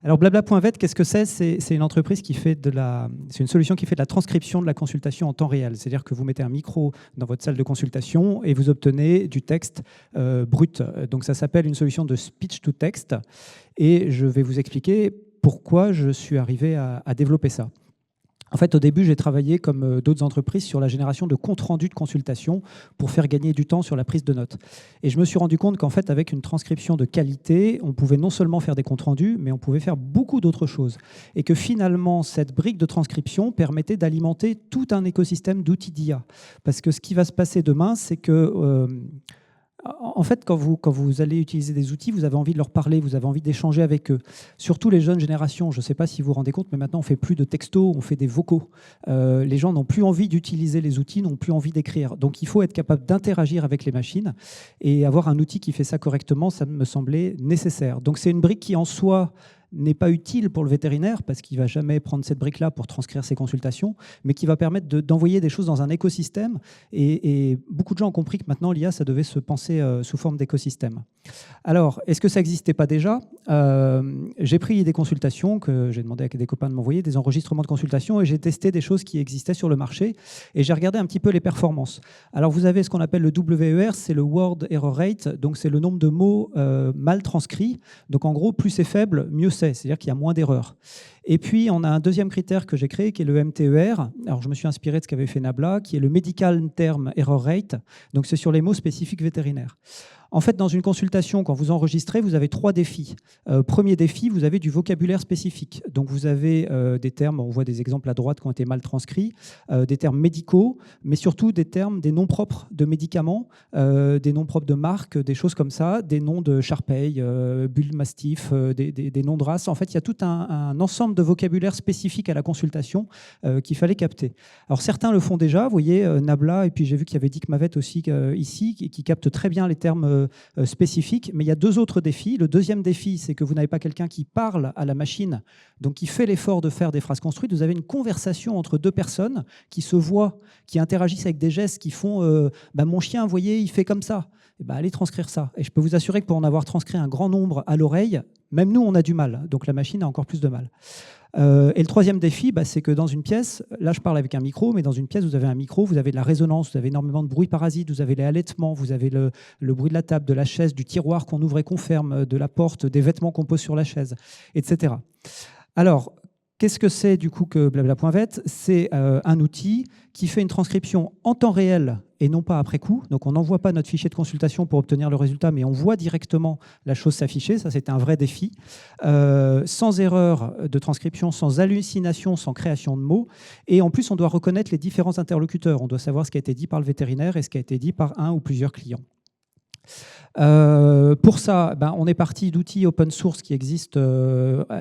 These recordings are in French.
Alors Blabla.vet, qu'est-ce que c'est? C'est une entreprise qui fait c'est une solution qui fait de la transcription de la consultation en temps réel. C'est-à-dire que vous mettez un micro dans votre salle de consultation et vous obtenez du texte brut. Donc ça s'appelle une solution de speech to text. Et je vais vous expliquer pourquoi je suis arrivé à développer ça. En fait, au début, j'ai travaillé, comme d'autres entreprises, sur la génération de comptes rendus de consultation pour faire gagner du temps sur la prise de notes. Et je me suis rendu compte qu'en fait, avec une transcription de qualité, on pouvait non seulement faire des comptes rendus, mais on pouvait faire beaucoup d'autres choses. Et que finalement, cette brique de transcription permettait d'alimenter tout un écosystème d'outils d'IA. Parce que ce qui va se passer demain, c'est que... en fait, quand vous allez utiliser des outils, vous avez envie de leur parler, vous avez envie d'échanger avec eux. Surtout les jeunes générations, je ne sais pas si vous vous rendez compte, mais maintenant on ne fait plus de textos, on fait des vocaux. Les gens n'ont plus envie d'utiliser les outils, n'ont plus envie d'écrire. Donc il faut être capable d'interagir avec les machines et avoir un outil qui fait ça correctement, ça me semblait nécessaire. Donc c'est une brique qui en soi n'est pas utile pour le vétérinaire parce qu'il ne va jamais prendre cette brique-là pour transcrire ses consultations, mais qui va permettre d'envoyer des choses dans un écosystème. Et beaucoup de gens ont compris que maintenant, l'IA, ça devait se penser sous forme d'écosystème. Alors, est-ce que ça n'existait pas déjà? J'ai pris des consultations que j'ai demandé à des copains de m'envoyer, des enregistrements de consultations, et j'ai testé des choses qui existaient sur le marché, et j'ai regardé un petit peu les performances. Alors, vous avez ce qu'on appelle le WER, c'est le Word Error Rate, donc c'est le nombre de mots mal transcrits. Donc, en gros, plus c'est faible, mieux c'est-à-dire qu'il y a moins d'erreurs. Et puis, on a un deuxième critère que j'ai créé, qui est le MTER. Alors, je me suis inspiré de ce qu'avait fait Nabla, qui est le Medical Term Error Rate. Donc, c'est sur les mots spécifiques vétérinaires. En fait, dans une consultation, quand vous enregistrez, vous avez 3 défis. Premier défi, vous avez du vocabulaire spécifique. Donc, vous avez des termes, on voit des exemples à droite qui ont été mal transcrits, des termes médicaux, mais surtout des termes, des noms propres de médicaments, des noms propres de marques, des choses comme ça, des noms de Sharpei, Bull Mastiff, des noms de races. En fait, il y a tout un ensemble de vocabulaire spécifique à la consultation qu'il fallait capter. Alors, certains le font déjà, vous voyez, Nabla, et puis j'ai vu qu'il y avait Dick Mavet aussi ici, qui capte très bien les termes spécifiques, mais il y a 2 autres défis. Le deuxième défi, c'est que vous n'avez pas quelqu'un qui parle à la machine, donc qui fait l'effort de faire des phrases construites. Vous avez une conversation entre 2 personnes qui se voient, qui interagissent avec des gestes, qui font mon chien, vous voyez, il fait comme ça. Et allez transcrire ça. Et je peux vous assurer que pour en avoir transcrit un grand nombre à l'oreille, même nous, on a du mal. Donc la machine a encore plus de mal. Et le troisième défi, c'est que dans une pièce, là je parle avec un micro, mais dans une pièce, vous avez un micro, vous avez de la résonance, vous avez énormément de bruit parasite, vous avez les halètements, vous avez le bruit de la table, de la chaise, du tiroir qu'on ouvre et qu'on ferme, de la porte, des vêtements qu'on pose sur la chaise, etc. Alors, qu'est-ce que c'est du coup que Blabla.vet? C'est un outil qui fait une transcription en temps réel et non pas après coup. Donc on n'envoie pas notre fichier de consultation pour obtenir le résultat, mais on voit directement la chose s'afficher. Ça, c'était un vrai défi. Sans erreur de transcription, sans hallucination, sans création de mots. Et en plus, on doit reconnaître les différents interlocuteurs. On doit savoir ce qui a été dit par le vétérinaire et ce qui a été dit par un ou plusieurs clients. Pour ça, on est parti d'outils open source qui existent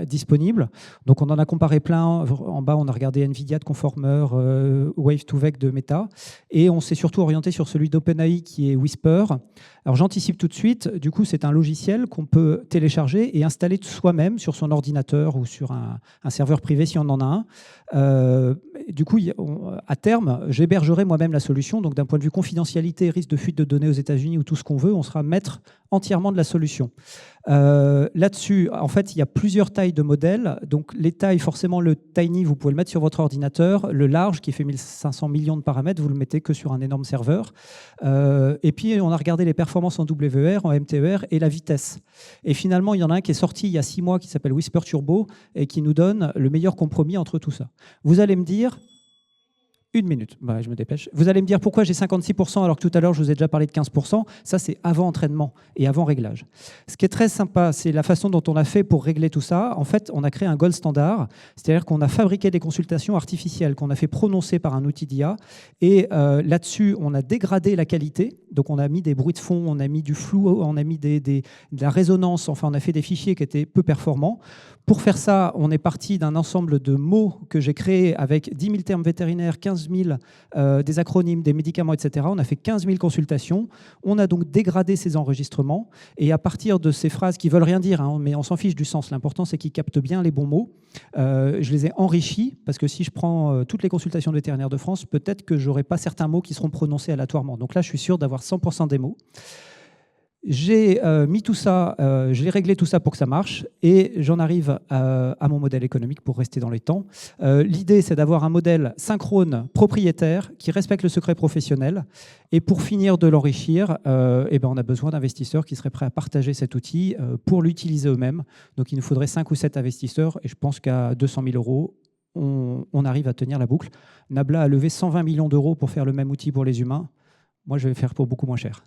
disponibles. Donc, on en a comparé plein. En bas, on a regardé NVIDIA de Conformer, Wave2Vec de Meta. Et on s'est surtout orienté sur celui d'OpenAI qui est Whisper. Alors, j'anticipe tout de suite. Du coup, c'est un logiciel qu'on peut télécharger et installer soi-même sur son ordinateur ou sur un serveur privé si on en a un. Du coup, à terme, j'hébergerai moi-même la solution. Donc, d'un point de vue confidentialité, risque de fuite de données aux États-Unis ou tout ce qu'on veut, on sera maître entièrement de la solution. Là-dessus, en fait, il y a plusieurs tailles de modèles. Donc, les tailles, forcément, le tiny, vous pouvez le mettre sur votre ordinateur. Le large, qui fait 1500 millions de paramètres, vous le mettez que sur un énorme serveur. Et puis, on a regardé les performances en WER, en MTER et la vitesse. Et finalement, il y en a un qui est sorti il y a 6 mois qui s'appelle Whisper Turbo et qui nous donne le meilleur compromis entre tout ça. Vous allez me dire... 1 minute, je me dépêche. Vous allez me dire pourquoi j'ai 56% alors que tout à l'heure je vous ai déjà parlé de 15%. Ça, c'est avant entraînement et avant réglage. Ce qui est très sympa, c'est la façon dont on a fait pour régler tout ça. En fait, on a créé un gold standard, c'est-à-dire qu'on a fabriqué des consultations artificielles qu'on a fait prononcer par un outil d'IA. Et là-dessus, on a dégradé la qualité. Donc, on a mis des bruits de fond, on a mis du flou, on a mis de la résonance. Enfin, on a fait des fichiers qui étaient peu performants. Pour faire ça, on est parti d'un ensemble de mots que j'ai créé avec 10 000 termes vétérinaires, 15 000 des acronymes, des médicaments, etc. On a fait 15 000 consultations. On a donc dégradé ces enregistrements. Et à partir de ces phrases qui ne veulent rien dire, mais on s'en fiche du sens, l'important c'est qu'ils captent bien les bons mots, je les ai enrichis, parce que si je prends toutes les consultations de vétérinaires de France, peut-être que je n'aurai pas certains mots qui seront prononcés aléatoirement. Donc là, je suis sûr d'avoir 100% des mots. J'ai mis tout ça, j'ai réglé tout ça pour que ça marche et j'en arrive à mon modèle économique pour rester dans les temps. L'idée, c'est d'avoir un modèle synchrone propriétaire qui respecte le secret professionnel. Et pour finir de l'enrichir, on a besoin d'investisseurs qui seraient prêts à partager cet outil pour l'utiliser eux-mêmes. Donc il nous faudrait 5 ou 7 investisseurs et je pense qu'à 200 000 euros, on arrive à tenir la boucle. Nabla a levé 120 millions d'euros pour faire le même outil pour les humains. Moi, je vais faire pour beaucoup moins cher.